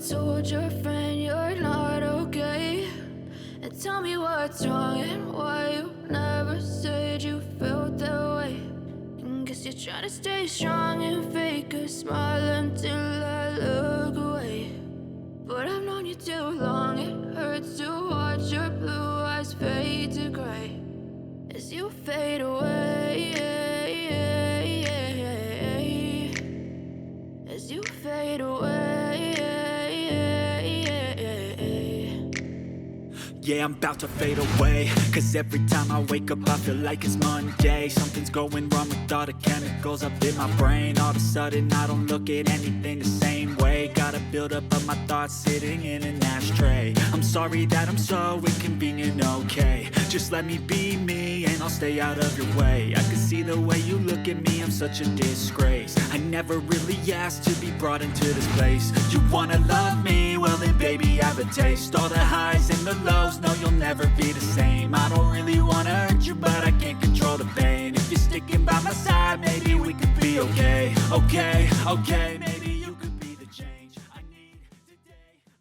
told your friend you're not okay? And tell me what's wrong and why you never said you felt that way. And guess you're trying to stay strong and fake a smile until I look away. But I've known you too long, it hurts to watch your blue eyes fade to gray as you fade away, as you fade away. Yeah, I'm about to fade away, 'cause every time I wake up I feel like it's Monday. Something's going wrong with all the chemicals up in my brain. All of a sudden I don't look at anything the same way. Got a build up of my thoughts sitting in an ashtray. I'm sorry that I'm so inconvenient, okay? Just let me be me and I'll stay out of your way. I can see the way you look at me, I'm such a disgrace. I never really asked to be brought into this place. You wanna love me? Well then baby have a taste. All the highs and the lows, no you'll never be the same. I don't really wanna hurt you but I can't control the pain. If you're sticking by my side maybe we could be okay. Okay, okay, maybe